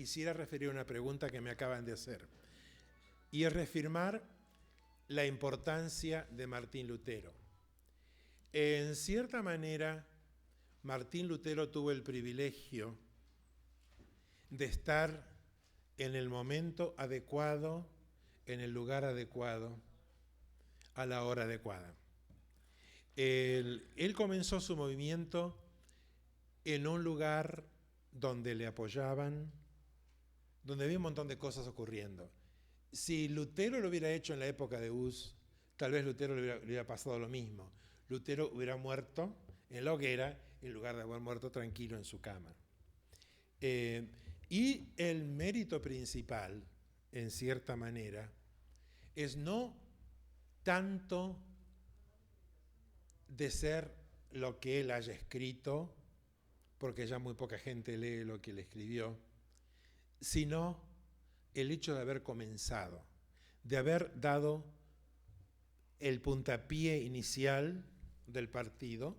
quisiera referir a una pregunta que me acaban de hacer, y es reafirmar la importancia de Martín Lutero. En cierta manera, Martín Lutero tuvo el privilegio de estar en el momento adecuado, en el lugar adecuado, a la hora adecuada. Él comenzó su movimiento en un lugar donde le apoyaban, donde había un montón de cosas ocurriendo. Si Lutero lo hubiera hecho en la época de Hus, tal vez Lutero le hubiera pasado lo mismo. Lutero hubiera muerto en la hoguera en lugar de haber muerto tranquilo en su cama. Y el mérito principal, en cierta manera, es no tanto de ser lo que él haya escrito, porque ya muy poca gente lee lo que él escribió, sino el hecho de haber comenzado, de haber dado el puntapié inicial del partido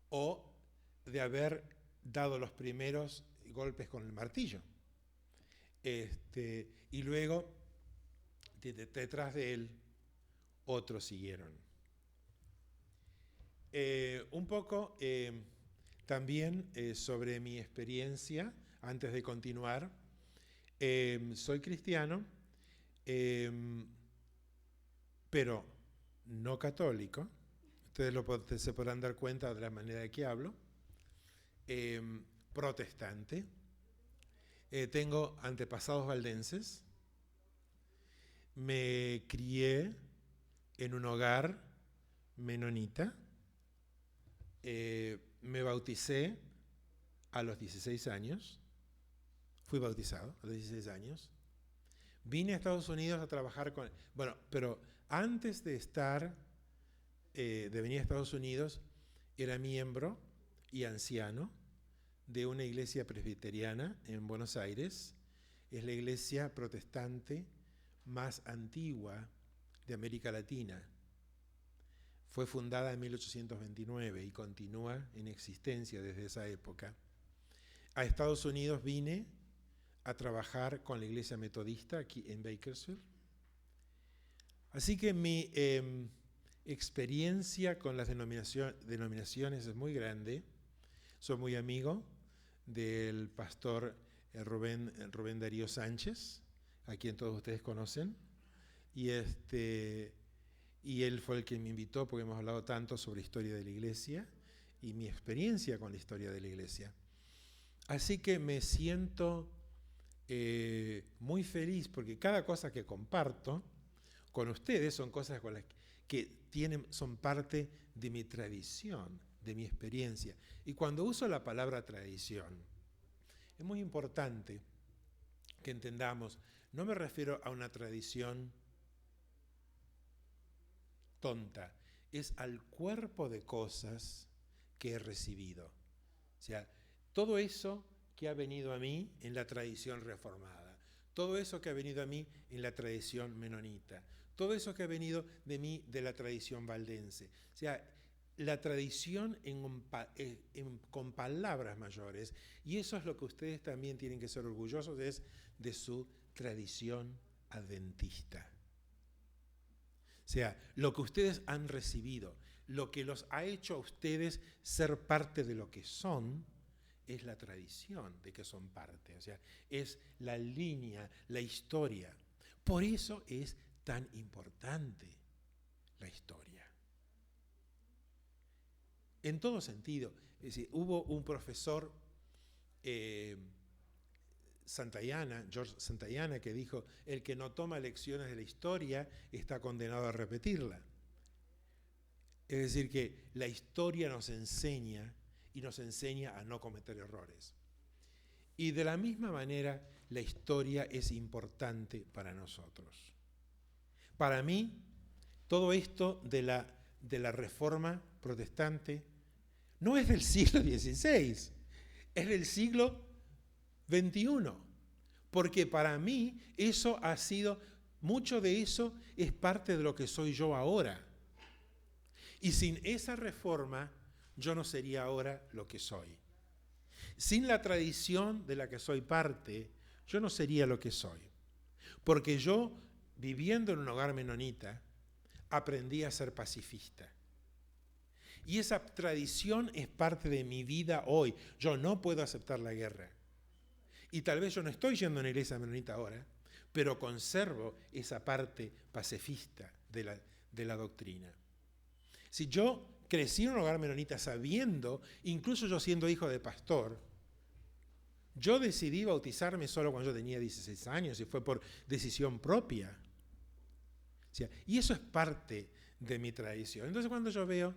o de haber dado los primeros golpes con el martillo. Y luego, detrás de él, otros siguieron. Un poco también sobre mi experiencia, antes de continuar. Soy cristiano, pero no católico. Ustedes se podrán dar cuenta de la manera de que hablo. Protestante. Tengo antepasados valdenses. Me crié en un hogar menonita. Me bauticé a los 16 años. Fui bautizado a los 16 años. Vine a Estados Unidos a trabajar con... Bueno, pero antes de venir a Estados Unidos, era miembro y anciano de una iglesia presbiteriana en Buenos Aires. Es la iglesia protestante más antigua de América Latina. Fue fundada en 1829 y continúa en existencia desde esa época. A Estados Unidos vine a trabajar con la iglesia metodista aquí en Bakersfield. Así que mi experiencia con las denominaciones es muy grande. Soy muy amigo del pastor Rubén Darío Sánchez, a quien todos ustedes conocen, y él fue el que me invitó porque hemos hablado tanto sobre historia de la iglesia y mi experiencia con la historia de la iglesia. Así que me siento muy feliz porque cada cosa que comparto con ustedes son cosas con las que son parte de mi tradición, de mi experiencia. Y cuando uso la palabra tradición, es muy importante que entendamos, no me refiero a una tradición tonta, es al cuerpo de cosas que he recibido. O sea, todo eso que ha venido a mí en la tradición reformada, todo eso que ha venido a mí en la tradición menonita, todo eso que ha venido de mí de la tradición valdense. O sea, la tradición con palabras mayores, y eso es lo que ustedes también tienen que ser orgullosos, es de su tradición adventista. O sea, lo que ustedes han recibido, lo que los ha hecho a ustedes ser parte de lo que son, es la tradición de que son parte. O sea, es la línea, la historia. Por eso es tan importante la historia. En todo sentido. Es decir, hubo un profesor, George Santayana, que dijo, el que no toma lecciones de la historia está condenado a repetirla. Es decir, que la historia nos enseña y nos enseña a no cometer errores. Y de la misma manera, la historia es importante para nosotros. Para mí, todo esto de la Reforma protestante no es del siglo XVI, es del siglo XXI, porque para mí mucho de eso es parte de lo que soy yo ahora. Y sin esa reforma, yo no sería ahora lo que soy. Sin la tradición de la que soy parte, yo no sería lo que soy. Porque yo, viviendo en un hogar menonita, aprendí a ser pacifista. Y esa tradición es parte de mi vida hoy. Yo no puedo aceptar la guerra. Y tal vez yo no estoy yendo a una iglesia menonita ahora, pero conservo esa parte pacifista de la doctrina. Si yo crecí en un hogar menonita sabiendo, incluso yo siendo hijo de pastor, yo decidí bautizarme solo cuando yo tenía 16 años y fue por decisión propia. O sea, y eso es parte de mi tradición. Entonces cuando yo veo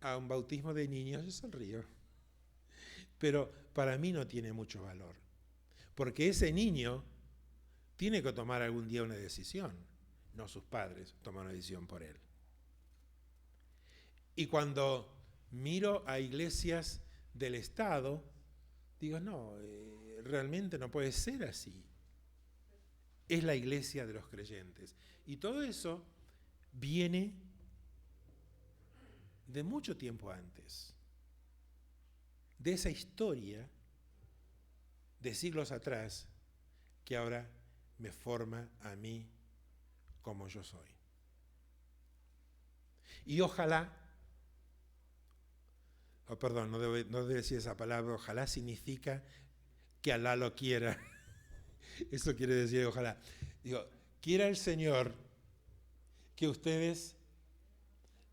a un bautismo de niños, yo sonrío. Pero para mí no tiene mucho valor. Porque ese niño tiene que tomar algún día una decisión. No sus padres toman una decisión por él. Y cuando miro a iglesias del Estado, digo, no, realmente no puede ser así. Es la iglesia de los creyentes. Y todo eso viene de mucho tiempo antes, de esa historia de siglos atrás que ahora me forma a mí como yo soy. Y ojalá, no debo decir esa palabra, ojalá significa que Alá lo quiera. Eso quiere decir ojalá. Digo, quiera el Señor que ustedes,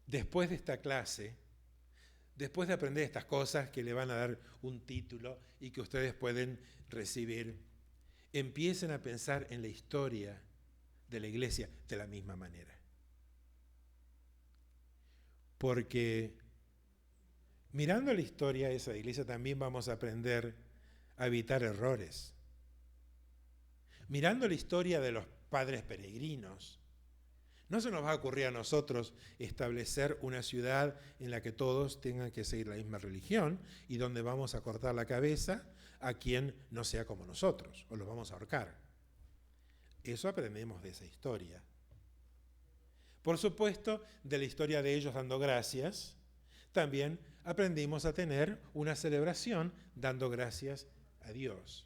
después de esta clase, después de aprender estas cosas que le van a dar un título y que ustedes pueden recibir, empiecen a pensar en la historia de la iglesia de la misma manera. Porque mirando la historia de esa iglesia también vamos a aprender a evitar errores. Mirando la historia de los padres peregrinos, no se nos va a ocurrir a nosotros establecer una ciudad en la que todos tengan que seguir la misma religión y donde vamos a cortar la cabeza a quien no sea como nosotros, o los vamos a ahorcar. Eso aprendemos de esa historia. Por supuesto, de la historia de ellos dando gracias, también aprendimos a tener una celebración dando gracias a Dios.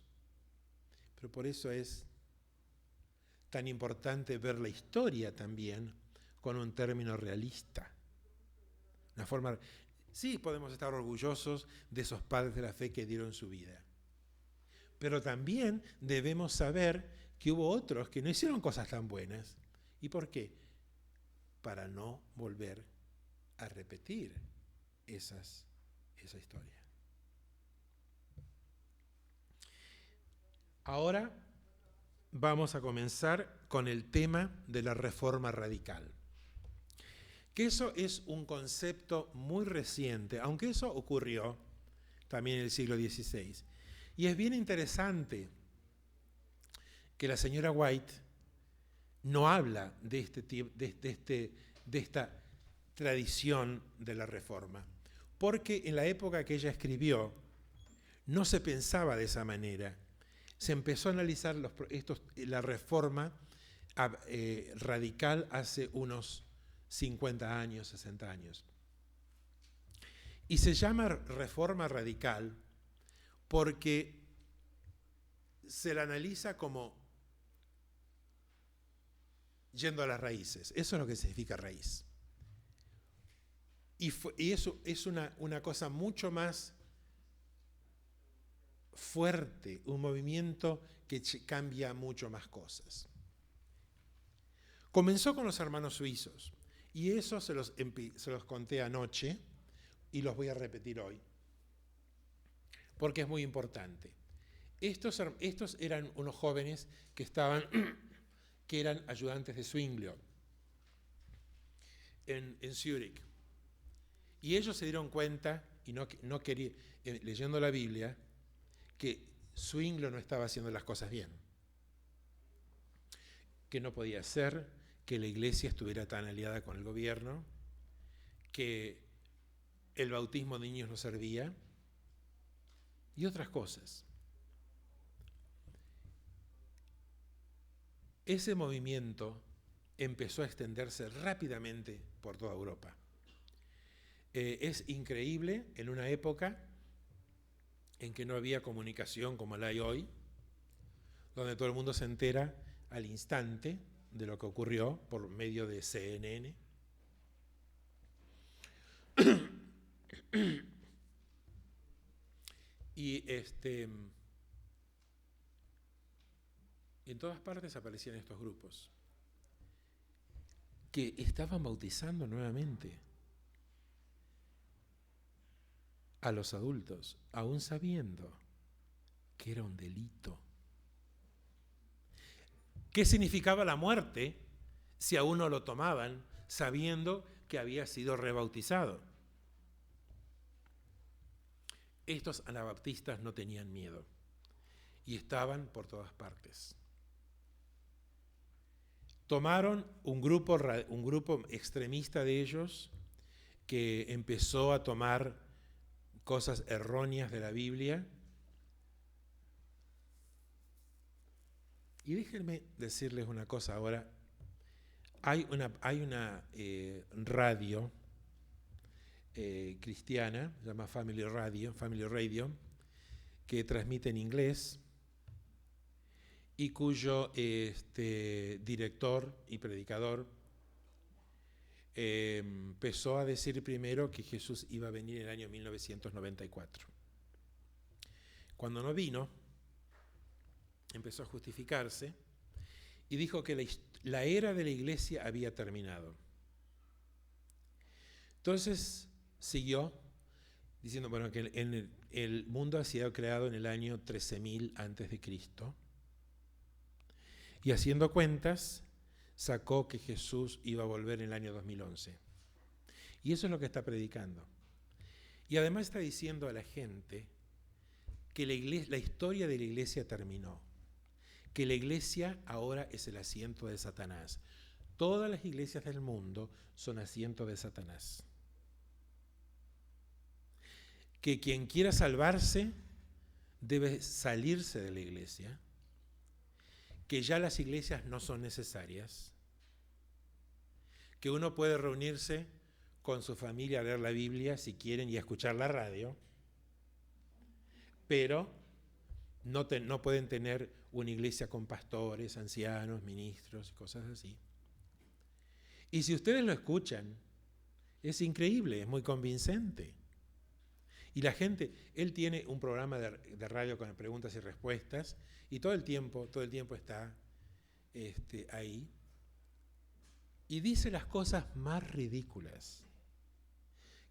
Pero por eso es tan importante ver la historia también con un término realista. Una forma, sí, podemos estar orgullosos de esos padres de la fe que dieron su vida. Pero también debemos saber que hubo otros que no hicieron cosas tan buenas. ¿Y por qué? Para no volver a repetir esa historia. Ahora vamos a comenzar con el tema de la reforma radical. Que eso es un concepto muy reciente, aunque eso ocurrió también en el siglo XVI. Y es bien interesante que la señora White no habla de esta tradición de la reforma, porque en la época que ella escribió no se pensaba de esa manera. Se empezó a analizar la reforma radical hace unos 50 años, 60 años. Y se llama reforma radical porque se la analiza como yendo a las raíces. Eso es lo que significa raíz. Y eso es una cosa mucho más fuerte, un movimiento que cambia mucho más cosas. Comenzó con los hermanos suizos, y eso se los conté anoche, y los voy a repetir hoy, porque es muy importante. Estos eran unos jóvenes que eran ayudantes de Zwinglio en Zúrich. Y ellos se dieron cuenta, y no querían, leyendo la Biblia, que Zwinglio no estaba haciendo las cosas bien. Que no podía ser que la iglesia estuviera tan aliada con el gobierno, que el bautismo de niños no servía, y otras cosas. Ese movimiento empezó a extenderse rápidamente por toda Europa. Es increíble en una época en que no había comunicación como la hay hoy, donde todo el mundo se entera al instante de lo que ocurrió por medio de CNN. Y en todas partes aparecían estos grupos que estaban bautizando nuevamente a los adultos, aún sabiendo que era un delito. ¿Qué significaba la muerte si a uno lo tomaban sabiendo que había sido rebautizado? Estos anabaptistas no tenían miedo y estaban por todas partes. Tomaron un grupo extremista de ellos que empezó a tomar cosas erróneas de la Biblia. Y déjenme decirles una cosa ahora. Hay una radio cristiana, se llama Family Radio, que transmite en inglés y cuyo director y predicador empezó a decir primero que Jesús iba a venir en el año 1994. Cuando no vino, empezó a justificarse y dijo que la era de la iglesia había terminado. Entonces siguió diciendo que el mundo ha sido creado en el año 13.000 antes de Cristo, y haciendo cuentas sacó que Jesús iba a volver en el año 2011. Y eso es lo que está predicando. Y además está diciendo a la gente que la historia de la iglesia terminó, que la iglesia ahora es el asiento de Satanás. Todas las iglesias del mundo son asiento de Satanás. Que quien quiera salvarse debe salirse de la iglesia, que ya las iglesias no son necesarias, que uno puede reunirse con su familia a leer la Biblia si quieren y a escuchar la radio, pero no pueden tener una iglesia con pastores, ancianos, ministros y cosas así. Y si ustedes lo escuchan, es increíble, es muy convincente. Y la gente, él tiene un programa de radio con preguntas y respuestas, y todo el tiempo está ahí. Y dice las cosas más ridículas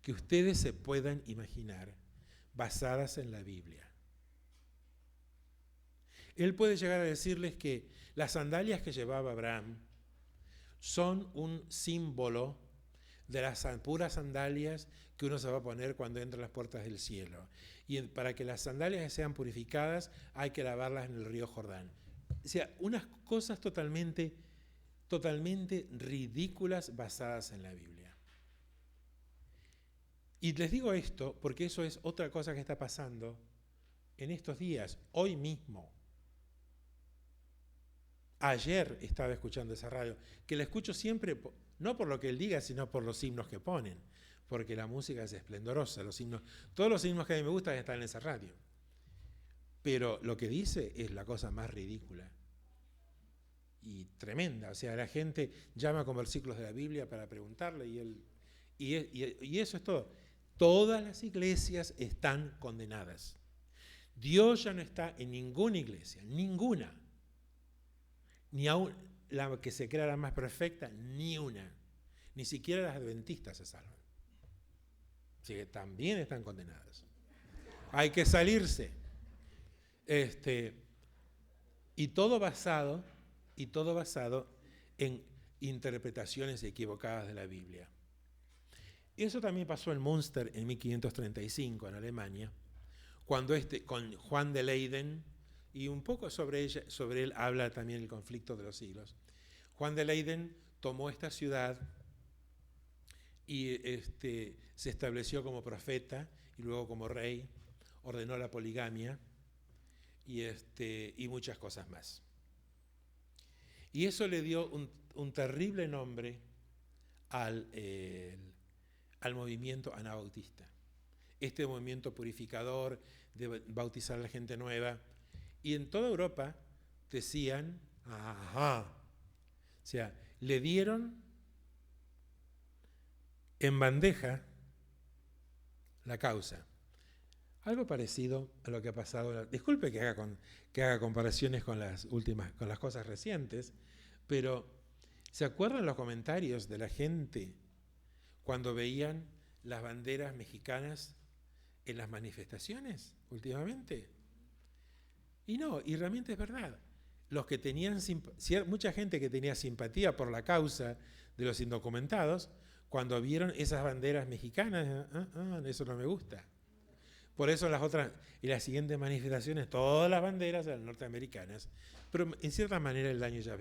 que ustedes se puedan imaginar, basadas en la Biblia. Él puede llegar a decirles que las sandalias que llevaba Abraham son un símbolo de las puras sandalias que uno se va a poner cuando entra a las puertas del cielo. Y para que las sandalias sean purificadas hay que lavarlas en el río Jordán. O sea, unas cosas totalmente ridículas basadas en la Biblia. Y les digo esto porque eso es otra cosa que está pasando en estos días, hoy mismo. Ayer estaba escuchando esa radio, que la escucho siempre, no por lo que él diga, sino por los himnos que ponen, porque la música es esplendorosa, todos los himnos que a mí me gustan están en esa radio. Pero lo que dice es la cosa más ridícula y tremenda. O sea, la gente llama con versículos de la Biblia para preguntarle y eso es todo. Todas las iglesias están condenadas. Dios ya no está en ninguna iglesia, ninguna. Ni aún la que se crea la más perfecta, ni una. Ni siquiera las adventistas se salvan. Así que también están condenadas. Hay que salirse. Y todo basado en interpretaciones equivocadas de la Biblia. Eso también pasó en Münster en 1535, en Alemania, cuando con Juan de Leyden, y un poco sobre él habla también el conflicto de los siglos. Juan de Leyden tomó esta ciudad y se estableció como profeta y luego como rey, ordenó la poligamia y muchas cosas más. Y eso le dio un terrible nombre al movimiento anabautista. Este movimiento purificador de bautizar a la gente nueva. Y en toda Europa decían, ajá. O sea, le dieron en bandeja la causa. Algo parecido a lo que ha pasado. Disculpe que haga comparaciones con las cosas recientes, pero ¿se acuerdan los comentarios de la gente cuando veían las banderas mexicanas en las manifestaciones últimamente? Y no, y realmente es verdad. Los que tenían mucha gente que tenía simpatía por la causa de los indocumentados, cuando vieron esas banderas mexicanas, eso no me gusta. Por eso en las siguientes manifestaciones, todas las banderas eran norteamericanas, pero en cierta manera el daño ya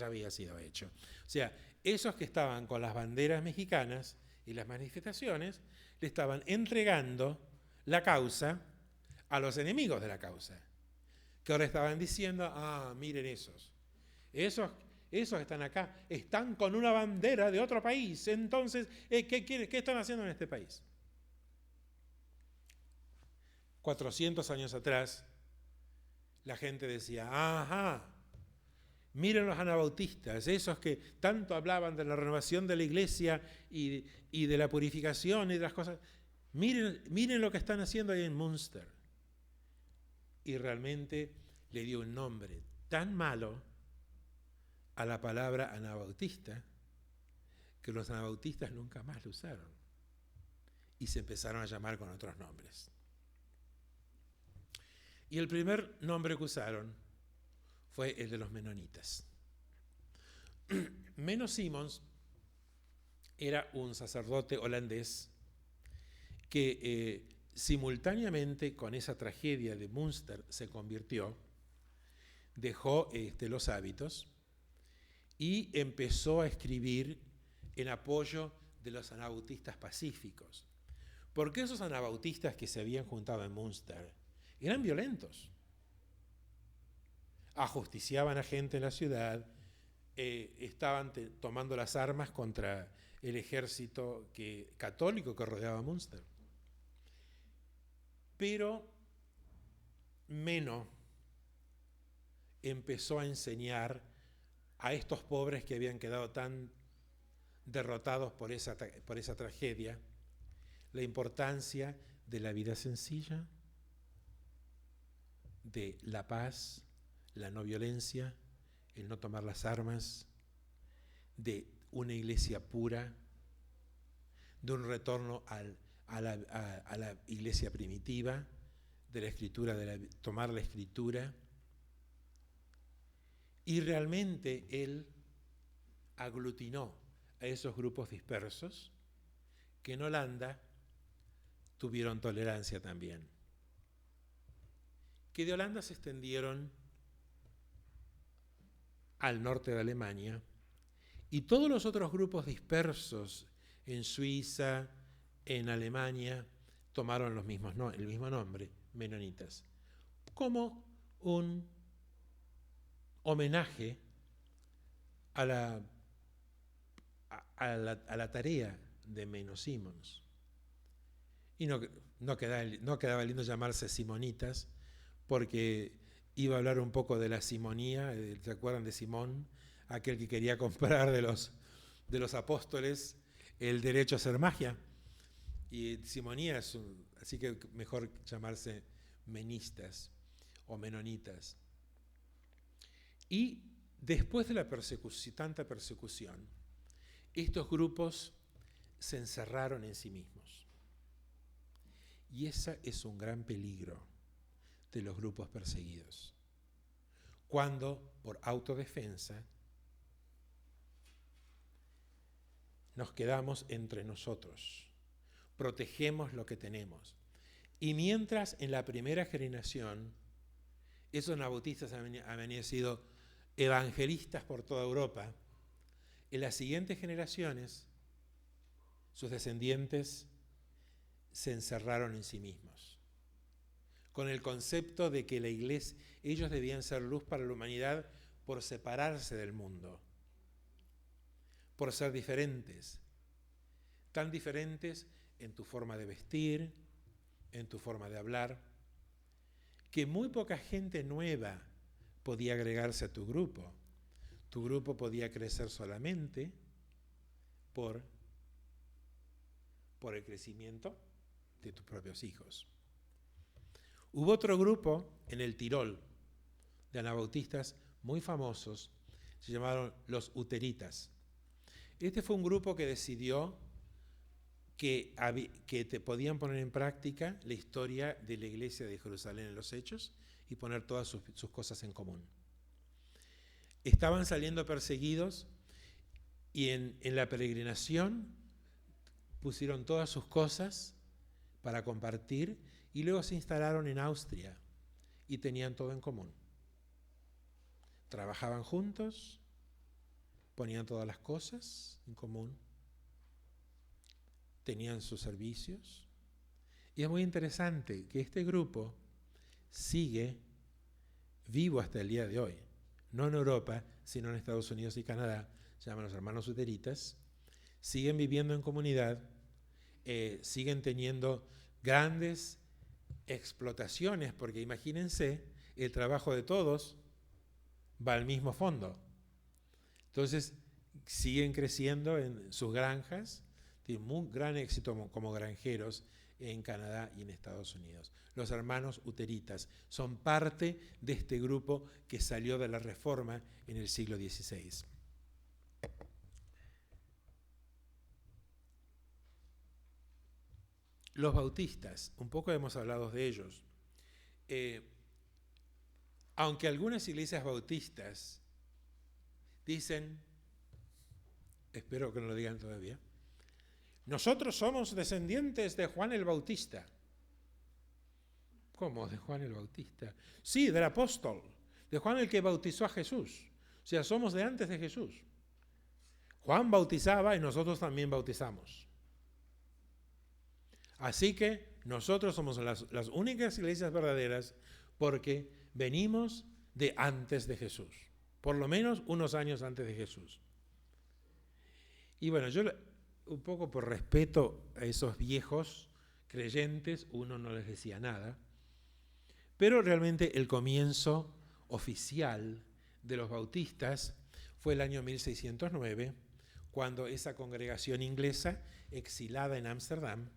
había sido hecho. O sea, esos que estaban con las banderas mexicanas y las manifestaciones, le estaban entregando la causa a los enemigos de la causa, que ahora estaban diciendo, miren esos que están acá, están con una bandera de otro país, entonces, ¿qué están haciendo en este país? 400 años atrás, la gente decía, miren los anabautistas, esos que tanto hablaban de la renovación de la iglesia y de la purificación y de las cosas, miren lo que están haciendo ahí en Münster. Y realmente le dio un nombre tan malo a la palabra anabautista que los anabautistas nunca más lo usaron y se empezaron a llamar con otros nombres. Y el primer nombre que usaron fue el de los menonitas. Menno Simons era un sacerdote holandés que simultáneamente con esa tragedia de Münster se convirtió, dejó los hábitos y empezó a escribir en apoyo de los anabautistas pacíficos. Porque esos anabautistas que se habían juntado en Münster eran violentos. Ajusticiaban a gente en la ciudad, estaban tomando las armas contra el ejército católico que rodeaba Münster. Pero Menno empezó a enseñar a estos pobres que habían quedado tan derrotados por esa tragedia la importancia de la vida sencilla, de la paz, la no violencia, el no tomar las armas, de una iglesia pura, de un retorno a la iglesia primitiva, de la escritura, tomar la escritura. Y realmente él aglutinó a esos grupos dispersos que en Holanda tuvieron tolerancia también, que de Holanda se extendieron al norte de Alemania, y todos los otros grupos dispersos en Suiza, en Alemania, tomaron el mismo nombre, menonitas, como un homenaje a la tarea de Menno Simons. Y no quedaba lindo llamarse simonitas, porque iba a hablar un poco de la simonía. ¿Se acuerdan de Simón? Aquel que quería comprar de los apóstoles el derecho a hacer magia. Y simonía así que mejor llamarse menistas o menonitas. Y después de tanta persecución, estos grupos se encerraron en sí mismos. Y ese es un gran peligro de los grupos perseguidos. Cuando, por autodefensa, nos quedamos entre nosotros, protegemos lo que tenemos. Y mientras en la primera generación esos anabautistas habían sido evangelistas por toda Europa, en las siguientes generaciones sus descendientes se encerraron en sí mismos, con el concepto de que la iglesia, ellos debían ser luz para la humanidad por separarse del mundo, por ser diferentes, tan diferentes en tu forma de vestir, en tu forma de hablar, que muy poca gente nueva podía agregarse a tu grupo. Tu grupo podía crecer solamente por el crecimiento de tus propios hijos. Hubo otro grupo en el Tirol de anabautistas muy famosos, se llamaron los Uteritas. Este fue un grupo que decidió que podían poner en práctica la historia de la iglesia de Jerusalén en los Hechos y poner todas sus cosas en común. Estaban saliendo perseguidos y en la peregrinación pusieron todas sus cosas para compartir y luego se instalaron en Austria y tenían todo en común. Trabajaban juntos, ponían todas las cosas en común, tenían sus servicios. Y es muy interesante que este grupo sigue vivo hasta el día de hoy. No en Europa, sino en Estados Unidos y Canadá. Se llaman los hermanos Uteritas. Siguen viviendo en comunidad, siguen teniendo grandes explotaciones, porque imagínense, el trabajo de todos va al mismo fondo. Entonces, siguen creciendo en sus granjas, tienen un gran éxito como granjeros en Canadá y en Estados Unidos. Los hermanos Uteritas son parte de este grupo que salió de la Reforma en el siglo XVI. Los bautistas, un poco hemos hablado de ellos. Aunque algunas iglesias bautistas dicen, espero que no lo digan todavía, nosotros somos descendientes de Juan el Bautista. ¿Cómo de Juan el Bautista? Sí, del apóstol, de Juan el que bautizó a Jesús. O sea, somos de antes de Jesús. Juan bautizaba y nosotros también bautizamos. Así que nosotros somos las únicas iglesias verdaderas porque venimos de antes de Jesús, por lo menos unos años antes de Jesús. Y bueno, yo un poco por respeto a esos viejos creyentes, uno no les decía nada, pero realmente el comienzo oficial de los bautistas fue el año 1609, cuando esa congregación inglesa, exilada en Ámsterdam,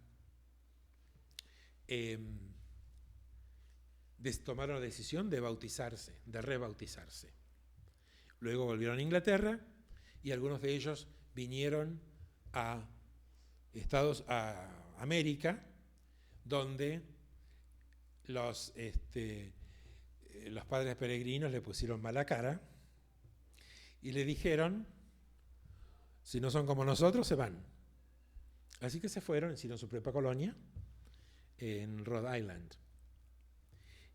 tomaron la decisión de bautizarse, de rebautizarse. Luego volvieron a Inglaterra y algunos de ellos vinieron a América, donde los padres peregrinos le pusieron mala cara y le dijeron, si no son como nosotros, se van. Así que se fueron, hicieron su propia colonia en Rhode Island.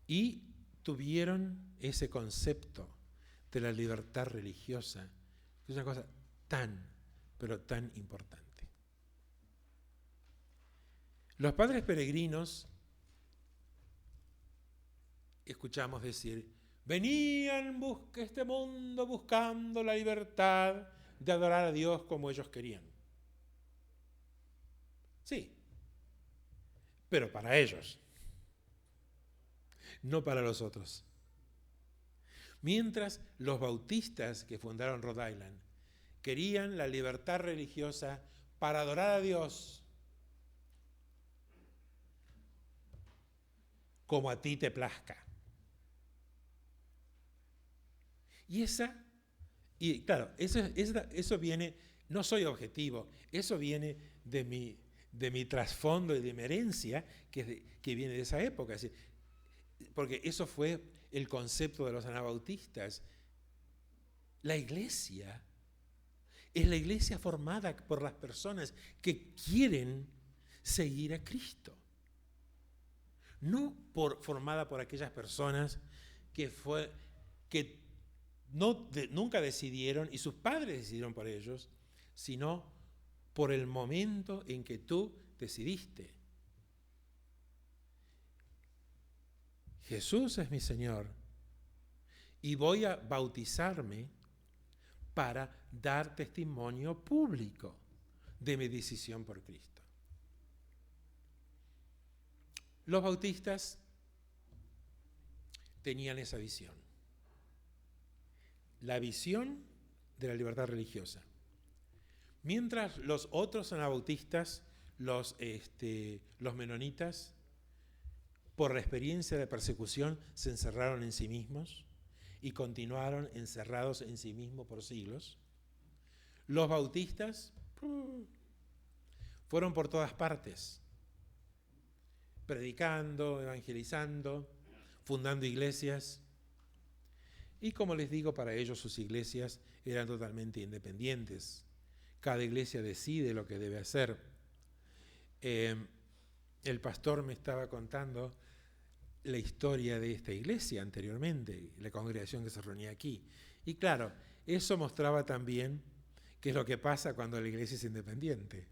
Y tuvieron ese concepto de la libertad religiosa, que es una cosa tan, pero tan importante. Los padres peregrinos, escuchamos decir, venían a este mundo buscando la libertad de adorar a Dios como ellos querían. Sí, pero para ellos, no para los otros. Mientras los bautistas que fundaron Rhode Island querían la libertad religiosa para adorar a Dios como a ti te plazca. Y claro, eso viene, no soy objetivo, eso viene de mi trasfondo y de mi herencia que viene de esa época. Es decir, porque eso fue el concepto de los anabautistas. La iglesia es la iglesia formada por las personas que quieren seguir a Cristo. No formada por aquellas personas que nunca decidieron, y sus padres decidieron por ellos, sino por el momento en que tú decidiste. Jesús es mi Señor y voy a bautizarme para dar testimonio público de mi decisión por Cristo. Los bautistas tenían esa visión. la visión de la libertad religiosa. Mientras los otros anabautistas, los menonitas, por la experiencia de persecución, se encerraron en sí mismos y continuaron encerrados en sí mismos por siglos. Los bautistas fueron por todas partes, predicando, evangelizando, fundando iglesias. Y como les digo, para ellos sus iglesias eran totalmente independientes. Cada iglesia decide lo que debe hacer. El pastor me estaba contando la historia de esta iglesia anteriormente, la congregación que se reunía aquí. Y claro, eso mostraba también qué es lo que pasa cuando la iglesia es independiente.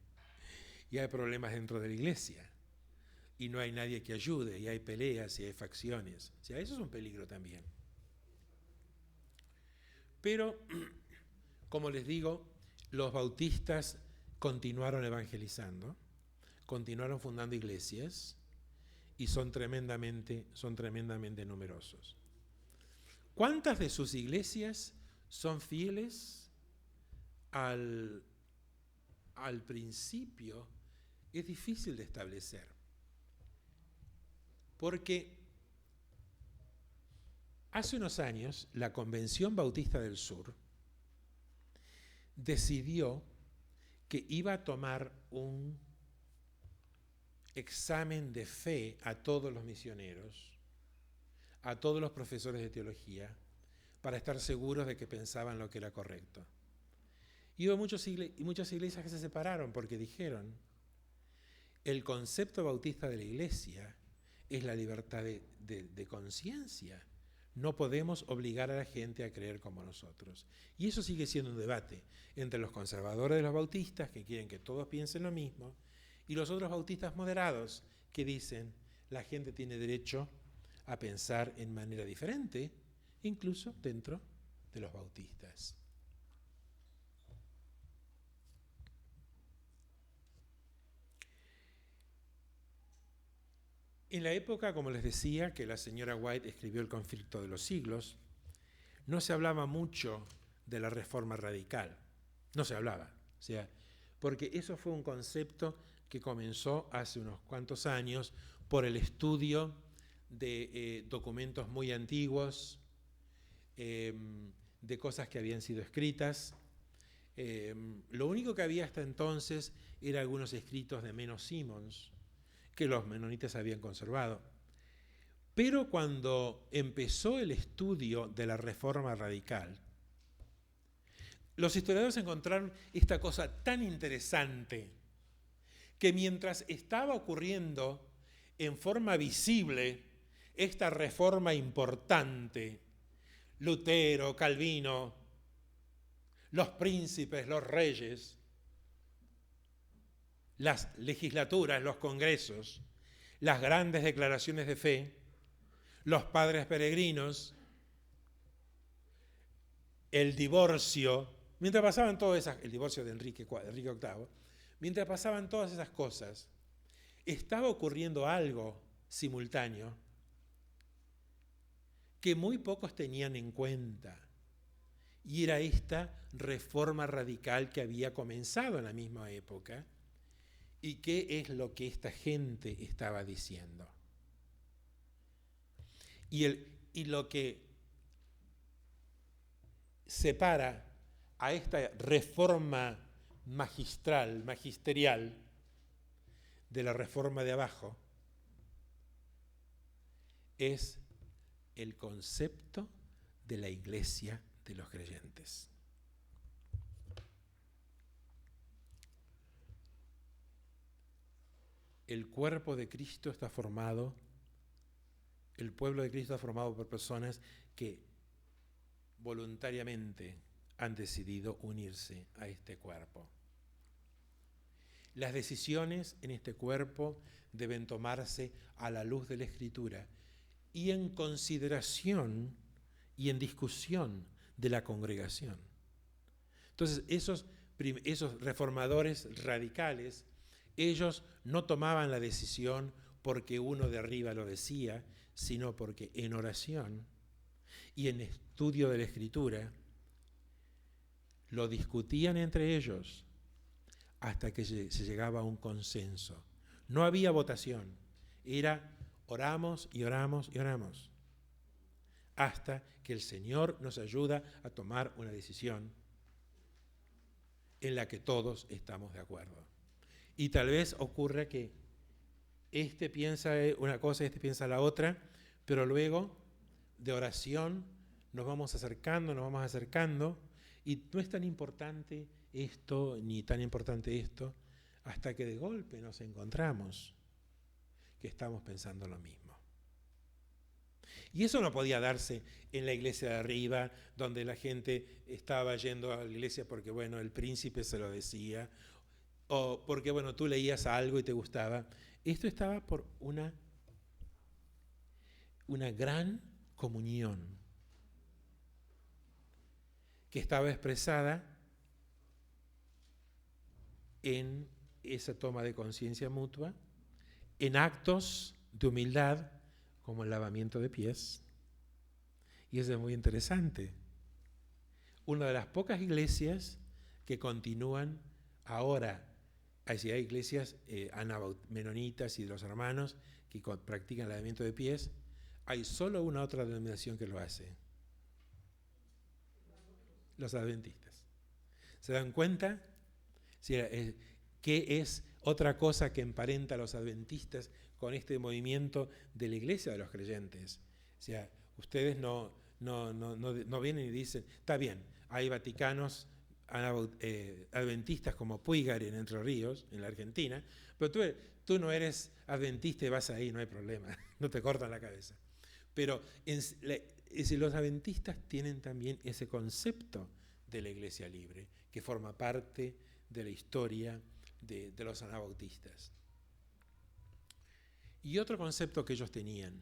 Y hay problemas dentro de la iglesia. Y no hay nadie que ayude, y hay peleas, y hay facciones. O sea, eso es un peligro también. Pero, como les digo, los bautistas continuaron evangelizando, continuaron fundando iglesias, y son tremendamente numerosos. ¿Cuántas de sus iglesias son fieles al principio? Es difícil de establecer, porque hace unos años la Convención Bautista del Sur decidió que iba a tomar un examen de fe a todos los misioneros, a todos los profesores de teología, para estar seguros de que pensaban lo que era correcto. Y hubo muchas iglesias que se separaron porque dijeron, el concepto bautista de la iglesia es la libertad de conciencia. No podemos obligar a la gente a creer como nosotros. Y eso sigue siendo un debate entre los conservadores de los bautistas, que quieren que todos piensen lo mismo, y los otros bautistas moderados, que dicen la gente tiene derecho a pensar en manera diferente, incluso dentro de los bautistas. En la época, como les decía, que la señora White escribió El conflicto de los siglos, no se hablaba mucho de la reforma radical. No se hablaba. O sea, porque eso fue un concepto que comenzó hace unos cuantos años por el estudio de documentos muy antiguos, de cosas que habían sido escritas. Lo único que había hasta entonces eran algunos escritos de Menno Simons, que los menonitas habían conservado. Pero cuando empezó el estudio de la reforma radical, los historiadores encontraron esta cosa tan interesante, que mientras estaba ocurriendo en forma visible esta reforma importante, Lutero, Calvino, los príncipes, los reyes, las legislaturas, los congresos, las grandes declaraciones de fe, los padres peregrinos, el divorcio, mientras pasaban todas esas, el divorcio de Enrique VIII, mientras pasaban todas esas cosas, estaba ocurriendo algo simultáneo que muy pocos tenían en cuenta, y era esta reforma radical que había comenzado en la misma época. ¿Y qué es lo que esta gente estaba diciendo? Y lo que separa a esta reforma magisterial, de la reforma de abajo, es el concepto de la iglesia de los creyentes. El cuerpo de Cristo está formado, el pueblo de Cristo está formado por personas que voluntariamente han decidido unirse a este cuerpo. Las decisiones en este cuerpo deben tomarse a la luz de la Escritura y en consideración y en discusión de la congregación. Entonces, esos reformadores radicales, ellos no tomaban la decisión porque uno de arriba lo decía, sino porque en oración y en estudio de la Escritura lo discutían entre ellos hasta que se llegaba a un consenso. No había votación, era oramos y oramos y oramos, hasta que el Señor nos ayuda a tomar una decisión en la que todos estamos de acuerdo. Y tal vez ocurra que este piensa una cosa y este piensa la otra, pero luego de oración nos vamos acercando, y no es tan importante esto ni tan importante esto, hasta que de golpe nos encontramos que estamos pensando lo mismo. Y eso no podía darse en la iglesia de arriba, donde la gente estaba yendo a la iglesia porque, bueno, el príncipe se lo decía, o porque, bueno, tú leías algo y te gustaba. Esto estaba por una gran comunión que estaba expresada en esa toma de conciencia mutua, en actos de humildad, como el lavamiento de pies. Y eso es muy interesante. Una de las pocas iglesias que continúan ahora, hay iglesias menonitas y de los hermanos que practican el lavamiento de pies, hay solo una otra denominación que lo hace: los adventistas. ¿Se dan cuenta? ¿Qué es otra cosa que emparenta a los adventistas con este movimiento de la iglesia de los creyentes? O sea, ustedes no vienen y dicen, está bien, hay vaticanos adventistas como Puigari en Entre Ríos, en la Argentina, pero tú no eres adventista y vas ahí, no hay problema, no te cortan la cabeza. Pero los adventistas tienen también ese concepto de la iglesia libre, que forma parte de la historia de los anabautistas. Y otro concepto que ellos tenían,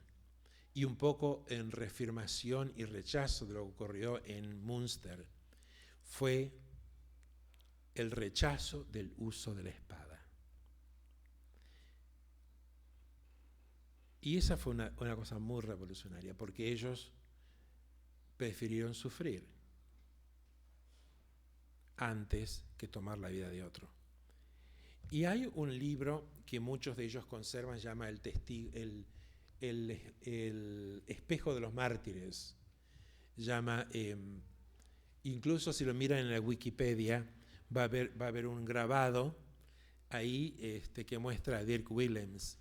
y un poco en reafirmación y rechazo de lo que ocurrió en Münster, fue el rechazo del uso de la espada. Y esa fue una cosa muy revolucionaria, porque ellos prefirieron sufrir antes que tomar la vida de otro. Y hay un libro que muchos de ellos conservan, se llama el espejo de los mártires. Incluso si lo miran en la Wikipedia, va a haber un grabado ahí que muestra a Dirk Willems,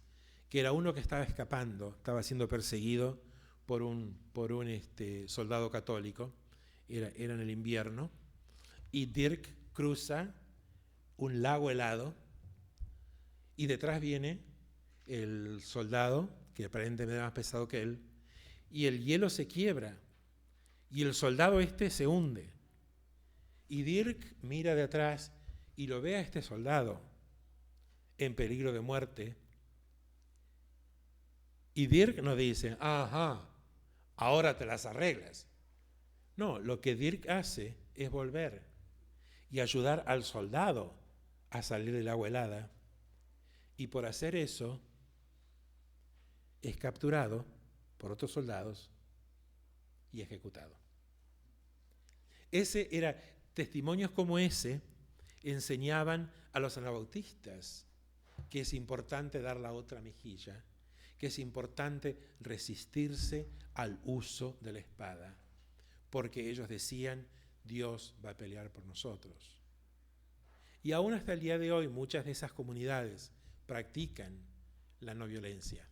que era uno que estaba escapando, estaba siendo perseguido por un soldado católico, era en el invierno, y Dirk cruza un lago helado, y detrás viene el soldado, que aparentemente era más pesado que él, y el hielo se quiebra, y el soldado se hunde. Y Dirk mira de atrás y lo ve a este soldado en peligro de muerte. Y Dirk no dice, ajá, ahora te las arreglas. No, lo que Dirk hace es volver y ayudar al soldado a salir del agua helada. Y por hacer eso, es capturado por otros soldados y ejecutado. Testimonios como ese enseñaban a los anabautistas que es importante dar la otra mejilla, que es importante resistirse al uso de la espada, porque ellos decían, Dios va a pelear por nosotros. Y aún hasta el día de hoy muchas de esas comunidades practican la no violencia.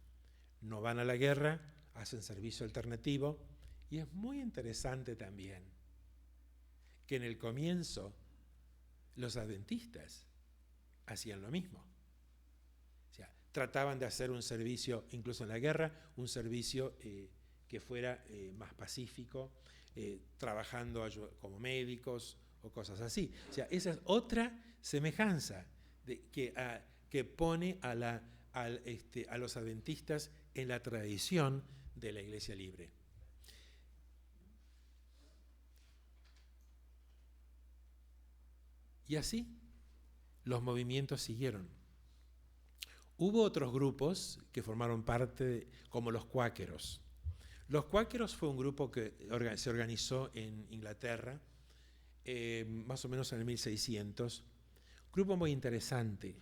No van a la guerra, hacen servicio alternativo, y es muy interesante también que en el comienzo los adventistas hacían lo mismo. O sea, trataban de hacer un servicio, incluso en la guerra, un servicio que fuera más pacífico, trabajando como médicos o cosas así. O sea, esa es otra semejanza que pone a los adventistas en la tradición de la iglesia libre. Y así los movimientos siguieron. Hubo otros grupos que formaron parte, como los cuáqueros. Los cuáqueros fue un grupo que se organizó en Inglaterra más o menos en el 1600, grupo muy interesante.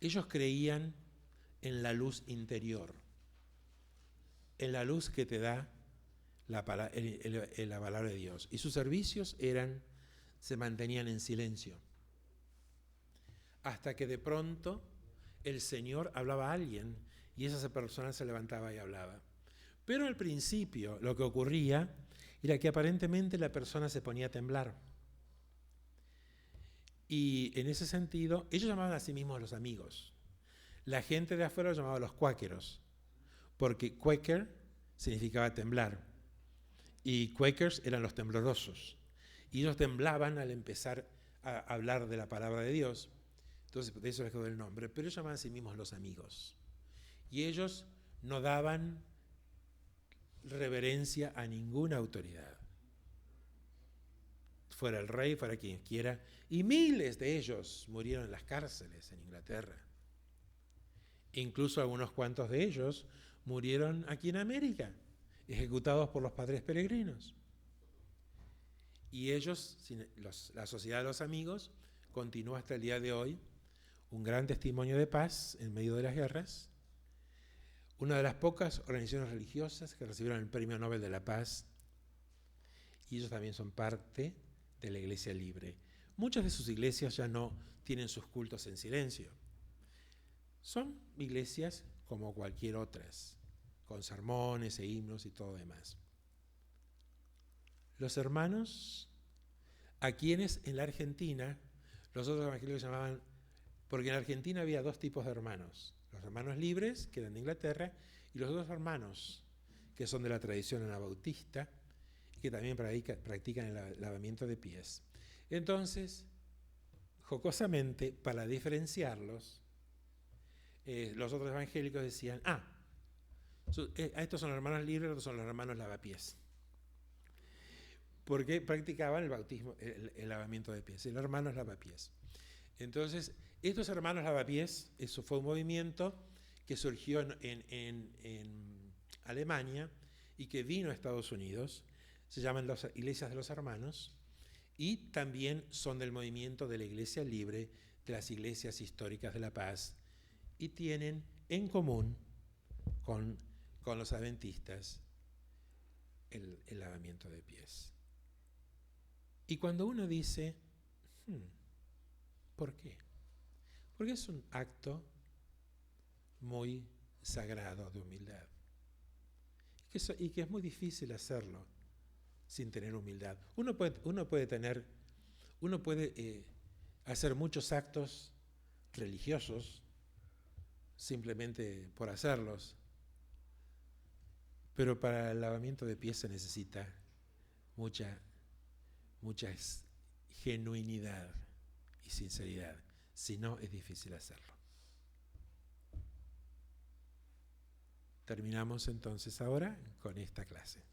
Ellos creían en la luz interior, en la luz que te da la palabra de Dios. Y sus servicios se mantenían en silencio. Hasta que de pronto el Señor hablaba a alguien y esa persona se levantaba y hablaba. Pero al principio lo que ocurría era que aparentemente la persona se ponía a temblar. Y en ese sentido, ellos llamaban a sí mismos los amigos. La gente de afuera los llamaba los cuáqueros, porque Quaker significaba temblar. Y Quakers eran los temblorosos. Y ellos temblaban al empezar a hablar de la palabra de Dios. Entonces, de eso les quedó el nombre. Pero ellos llamaban a sí mismos los amigos. Y ellos no daban reverencia a ninguna autoridad. Fuera el rey, fuera quien quiera. Y miles de ellos murieron en las cárceles en Inglaterra. Incluso algunos cuantos de ellos murieron aquí en América, ejecutados por los padres peregrinos. Y ellos, la Sociedad de los Amigos, continúa hasta el día de hoy, un gran testimonio de paz en medio de las guerras, una de las pocas organizaciones religiosas que recibieron el Premio Nobel de la Paz, y ellos también son parte de la Iglesia Libre. Muchas de sus iglesias ya no tienen sus cultos en silencio. Son iglesias como cualquier otras, con sermones e himnos y todo demás. Los hermanos, a quienes en la Argentina, los otros evangélicos llamaban, porque en la Argentina había dos tipos de hermanos, los hermanos libres, que eran de Inglaterra, y los otros hermanos, que son de la tradición anabautista, y que también practican el lavamiento de pies. Entonces, jocosamente, para diferenciarlos, los otros evangélicos decían, estos son los hermanos libres, estos son los hermanos lavapiés. Porque practicaban el bautismo, el lavamiento de pies, el hermanos lavapiés. Entonces, estos hermanos lavapiés, eso fue un movimiento que surgió en Alemania y que vino a Estados Unidos, se llaman las iglesias de los hermanos, y también son del movimiento de la Iglesia Libre, de las iglesias históricas de la paz, y tienen en común con los adventistas el lavamiento de pies. Y cuando uno dice, ¿por qué? Porque es un acto muy sagrado de humildad. Y que es muy difícil hacerlo sin tener humildad. Uno puede hacer muchos actos religiosos simplemente por hacerlos, pero para el lavamiento de pies se necesita mucha genuinidad y sinceridad, si no es difícil hacerlo. Terminamos entonces ahora con esta clase.